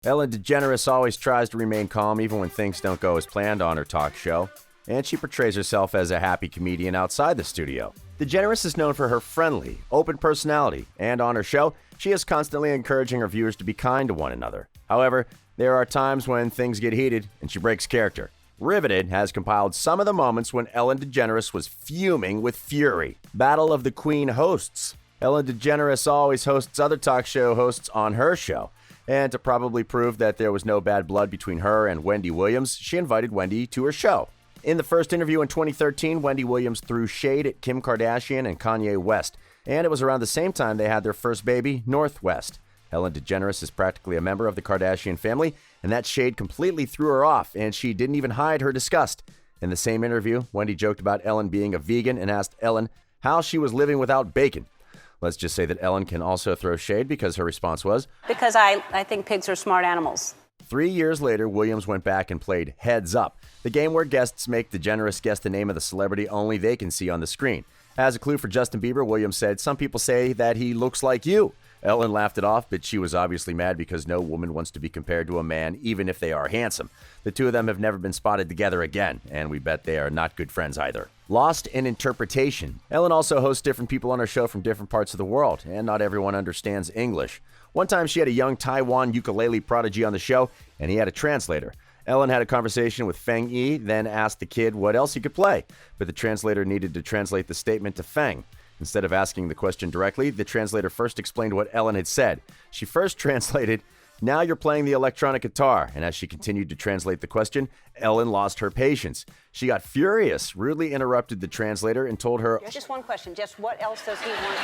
Ellen DeGeneres always tries to remain calm even when things don't go as planned on her talk show, and she portrays herself as a happy comedian outside the studio. DeGeneres is known for her friendly, open personality, and on her show, she is constantly encouraging her viewers to be kind to one another. However, there are times when things get heated and she breaks character. Riveted has compiled some of the moments when Ellen DeGeneres was fuming with fury. Battle of the Queen hosts. Ellen DeGeneres always hosts other talk show hosts on her show. And to probably prove that there was no bad blood between her and Wendy Williams, she invited Wendy to her show. In the first interview in 2013, Wendy Williams threw shade at Kim Kardashian and Kanye West. And it was around the same time they had their first baby, Northwest. Ellen DeGeneres is practically a member of the Kardashian family, and that shade completely threw her off, and she didn't even hide her disgust. In the same interview, Wendy joked about Ellen being a vegan and asked Ellen how she was living without bacon. Let's just say that Ellen can also throw shade because her response was, "Because I think pigs are smart animals." 3 years later, Williams went back and played Heads Up, the game where guests make DeGeneres guess the name of the celebrity only they can see on the screen. As a clue for Justin Bieber, Williams said, "Some people say that he looks like you." Ellen laughed it off, but she was obviously mad because no woman wants to be compared to a man, even if they are handsome. The two of them have never been spotted together again, and we bet they are not good friends either. Lost in interpretation. Ellen also hosts different people on her show from different parts of the world, and not everyone understands English. One time she had a young Taiwan ukulele prodigy on the show, and he had a translator. Ellen had a conversation with Feng Yi, then asked the kid what else he could play, but the translator needed to translate the statement to Feng. Instead of asking the question directly, the translator first explained what Ellen had said. She first translated, "Now you're playing the electronic guitar," and as she continued to translate the question, Ellen lost her patience. She got furious, rudely interrupted the translator, and told her, Just one question, just what else does he want?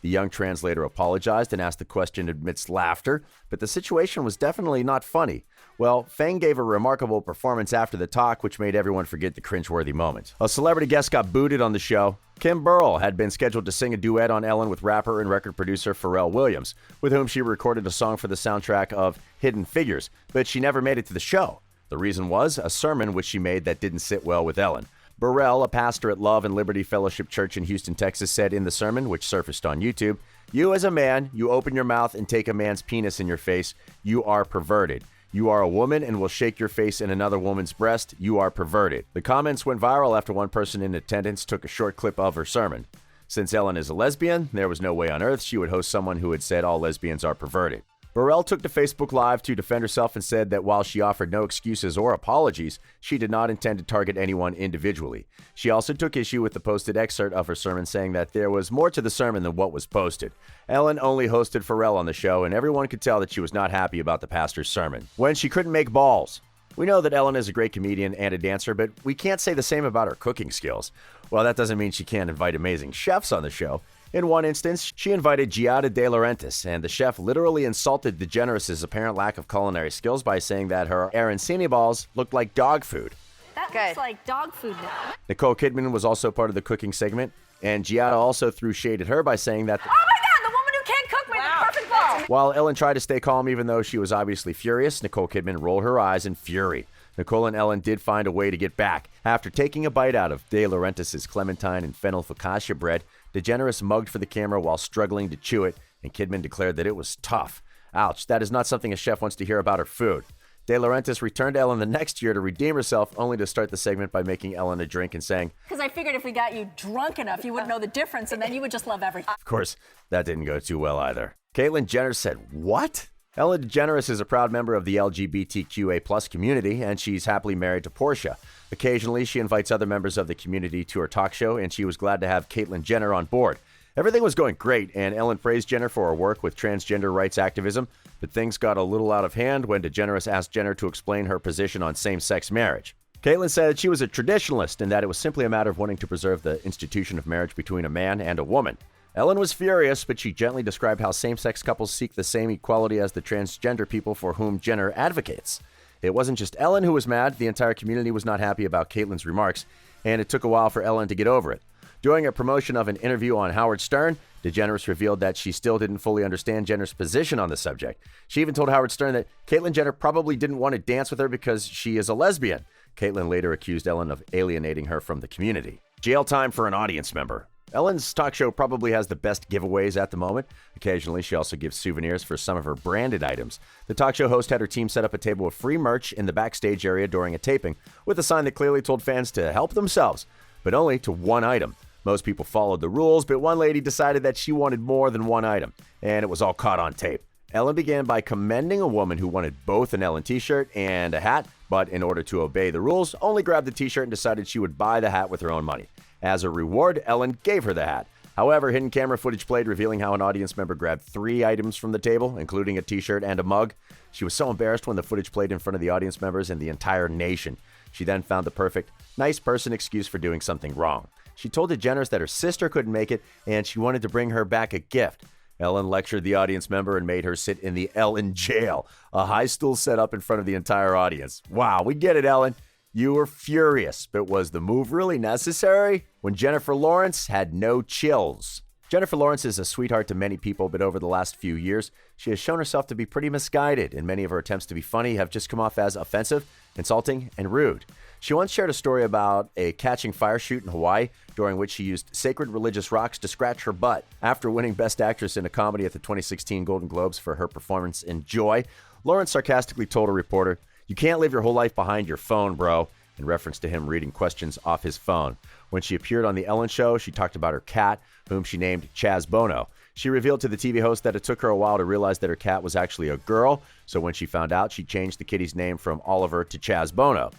The young translator apologized and asked the question amidst laughter, but the situation was definitely not funny. Well, Feng gave a remarkable performance after the talk, which made everyone forget the cringeworthy moment. A celebrity guest got booted on the show. Kim Burrell had been scheduled to sing a duet on Ellen with rapper and record producer Pharrell Williams, with whom she recorded a song for the soundtrack of Hidden Figures, but she never made it to the show. The reason was a sermon which she made that didn't sit well with Ellen. Burrell, a pastor at Love and Liberty Fellowship Church in Houston, Texas, said in the sermon, which surfaced on YouTube, "You as a man, you open your mouth and take a man's penis in your face, you are perverted. You are a woman and will shake your face in another woman's breast, you are perverted." The comments went viral after one person in attendance took a short clip of her sermon. Since Ellen is a lesbian, there was no way on earth she would host someone who had said all lesbians are perverted. Burrell took to Facebook Live to defend herself and said that while she offered no excuses or apologies, she did not intend to target anyone individually. She also took issue with the posted excerpt of her sermon, saying that there was more to the sermon than what was posted. Ellen only hosted Pharrell on the show, and everyone could tell that she was not happy about the pastor's sermon. When she couldn't make balls. We know that Ellen is a great comedian and a dancer, but we can't say the same about her cooking skills. Well, that doesn't mean she can't invite amazing chefs on the show. In one instance, she invited Giada De Laurentiis, and the chef literally insulted DeGeneres' apparent lack of culinary skills by saying that her arancini balls looked like dog food. That looks like dog food now. Nicole Kidman was also part of the cooking segment, and Giada also threw shade at her by saying that Oh my God, the woman who can't cook made the perfect ball. While Ellen tried to stay calm even though she was obviously furious, Nicole Kidman rolled her eyes in fury. Nicole and Ellen did find a way to get back. After taking a bite out of De Laurentiis' clementine and fennel focaccia bread, DeGeneres mugged for the camera while struggling to chew it, and Kidman declared that it was tough. Ouch, that is not something a chef wants to hear about her food. De Laurentiis returned to Ellen the next year to redeem herself, only to start the segment by making Ellen a drink and saying, Because I figured if we got you drunk enough, you wouldn't know the difference, and then you would just love everything. Of course, that didn't go too well either. Caitlyn Jenner said, "What?" Ellen DeGeneres is a proud member of the LGBTQA+ community, and she's happily married to Portia. Occasionally, she invites other members of the community to her talk show, and she was glad to have Caitlyn Jenner on board. Everything was going great, and Ellen praised Jenner for her work with transgender rights activism, but things got a little out of hand when DeGeneres asked Jenner to explain her position on same-sex marriage. Caitlyn said she was a traditionalist and that it was simply a matter of wanting to preserve the institution of marriage between a man and a woman. Ellen was furious, but she gently described how same-sex couples seek the same equality as the transgender people for whom Jenner advocates. It wasn't just Ellen who was mad, the entire community was not happy about Caitlyn's remarks, and it took a while for Ellen to get over it. During a promotion of an interview on Howard Stern, DeGeneres revealed that she still didn't fully understand Jenner's position on the subject. She even told Howard Stern that Caitlyn Jenner probably didn't want to dance with her because she is a lesbian. Caitlyn later accused Ellen of alienating her from the community. Jail time for an audience member. Ellen's talk show probably has the best giveaways at the moment. Occasionally, she also gives souvenirs for some of her branded items. The talk show host had her team set up a table of free merch in the backstage area during a taping, with a sign that clearly told fans to help themselves, but only to one item. Most people followed the rules, but one lady decided that she wanted more than one item, and it was all caught on tape. Ellen began by commending a woman who wanted both an Ellen t-shirt and a hat, but in order to obey the rules, only grabbed the t-shirt and decided she would buy the hat with her own money. As a reward, Ellen gave her the hat. However, hidden camera footage played revealing how an audience member grabbed 3 items from the table, including a t-shirt and a mug. She was so embarrassed when the footage played in front of the audience members and the entire nation. She then found the perfect, nice person excuse for doing something wrong. She told DeGeneres that her sister couldn't make it and she wanted to bring her back a gift. Ellen lectured the audience member and made her sit in the Ellen jail, a high stool set up in front of the entire audience. Wow, we get it, Ellen. You were furious, but was the move really necessary? When Jennifer Lawrence had no chills. Jennifer Lawrence is a sweetheart to many people, but over the last few years, she has shown herself to be pretty misguided, and many of her attempts to be funny have just come off as offensive, insulting, and rude. She once shared a story about a catching fire shoot in Hawaii, during which she used sacred religious rocks to scratch her butt. After winning Best Actress in a Comedy at the 2016 Golden Globes for her performance in Joy, Lawrence sarcastically told a reporter, "You can't live your whole life behind your phone, bro," in reference to him reading questions off his phone. When she appeared on The Ellen Show, she talked about her cat, whom she named Chaz Bono. She revealed to the TV host that it took her a while to realize that her cat was actually a girl, so when she found out, she changed the kitty's name from Oliver to Chaz Bono.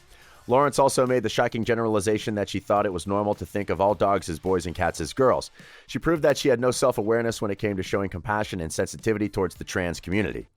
Lawrence also made the shocking generalization that she thought it was normal to think of all dogs as boys and cats as girls. She proved that she had no self-awareness when it came to showing compassion and sensitivity towards the trans community.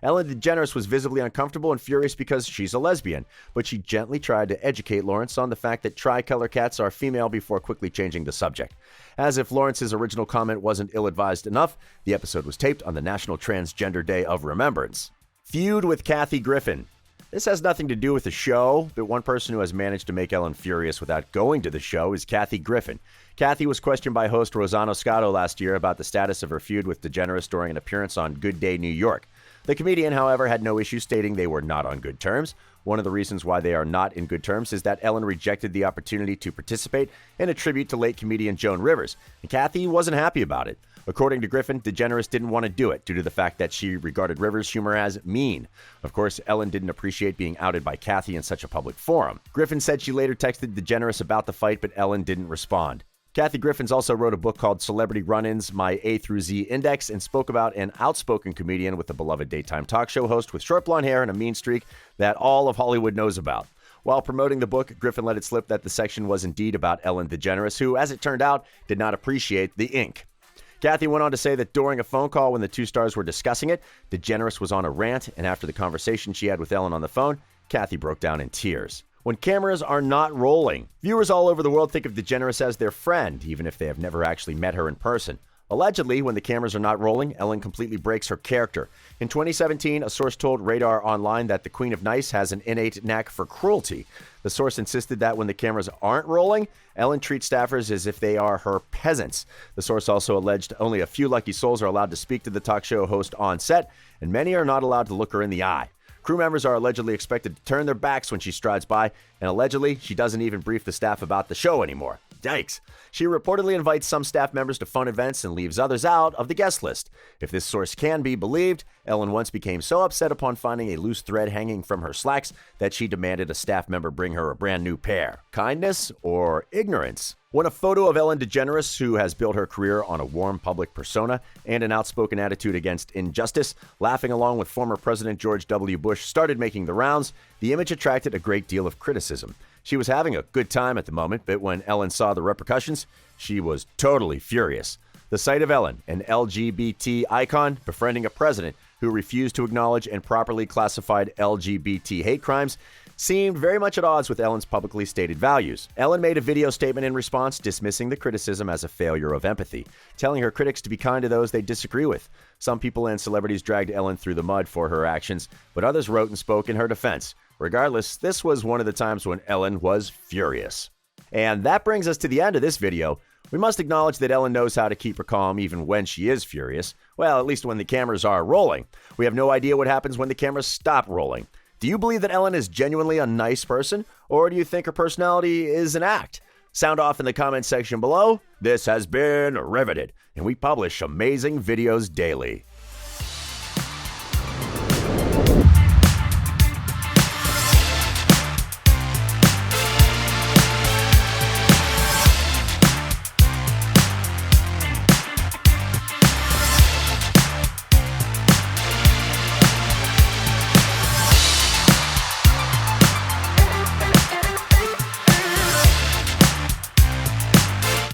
Ellen DeGeneres was visibly uncomfortable and furious because she's a lesbian, but she gently tried to educate Lawrence on the fact that tricolor cats are female before quickly changing the subject. As if Lawrence's original comment wasn't ill-advised enough, the episode was taped on the National Transgender Day of Remembrance. Feud with Kathy Griffin. This has nothing to do with the show, but one person who has managed to make Ellen furious without going to the show is Kathy Griffin. Kathy was questioned by host Rosanna Scotto last year about the status of her feud with DeGeneres during an appearance on Good Day New York. The comedian, however, had no issue stating they were not on good terms. One of the reasons why they are not in good terms is that Ellen rejected the opportunity to participate in a tribute to late comedian Joan Rivers, and Kathy wasn't happy about it. According to Griffin, DeGeneres didn't want to do it due to the fact that she regarded Rivers' humor as mean. Of course, Ellen didn't appreciate being outed by Kathy in such a public forum. Griffin said she later texted DeGeneres about the fight, but Ellen didn't respond. Kathy Griffin also wrote a book called Celebrity Run-Ins, My A through Z Index, and spoke about an outspoken comedian with a beloved daytime talk show host with short blonde hair and a mean streak that all of Hollywood knows about. While promoting the book, Griffin let it slip that the section was indeed about Ellen DeGeneres, who, as it turned out, did not appreciate the ink. Kathy went on to say that during a phone call when the two stars were discussing it, DeGeneres was on a rant, and after the conversation she had with Ellen on the phone, Kathy broke down in tears. When cameras are not rolling, viewers all over the world think of DeGeneres as their friend, even if they have never actually met her in person. Allegedly, when the cameras are not rolling, Ellen completely breaks her character. In 2017, a source told Radar Online that the Queen of Nice has an innate knack for cruelty. The source insisted that when the cameras aren't rolling, Ellen treats staffers as if they are her peasants. The source also alleged only a few lucky souls are allowed to speak to the talk show host on set, and many are not allowed to look her in the eye. Crew members are allegedly expected to turn their backs when she strides by, and allegedly, she doesn't even brief the staff about the show anymore. Yikes. She reportedly invites some staff members to fun events and leaves others out of the guest list. If this source can be believed, Ellen once became so upset upon finding a loose thread hanging from her slacks that she demanded a staff member bring her a brand new pair. Kindness or ignorance? When a photo of Ellen DeGeneres, who has built her career on a warm public persona and an outspoken attitude against injustice, laughing along with former President George W. Bush, started making the rounds, the image attracted a great deal of criticism. She was having a good time at the moment, but when Ellen saw the repercussions, she was totally furious. The sight of Ellen, an LGBT icon, befriending a president who refused to acknowledge and properly classified LGBT hate crimes, seemed very much at odds with Ellen's publicly stated values. Ellen made a video statement in response, dismissing the criticism as a failure of empathy, telling her critics to be kind to those they disagree with. Some people and celebrities dragged Ellen through the mud for her actions, but others wrote and spoke in her defense. Regardless, this was one of the times when Ellen was furious. And that brings us to the end of this video. We must acknowledge that Ellen knows how to keep her calm even when she is furious. Well, at least when the cameras are rolling. We have no idea what happens when the cameras stop rolling. Do you believe that Ellen is genuinely a nice person, or do you think her personality is an act? Sound off in the comment section below. This has been Riveted, and we publish amazing videos daily.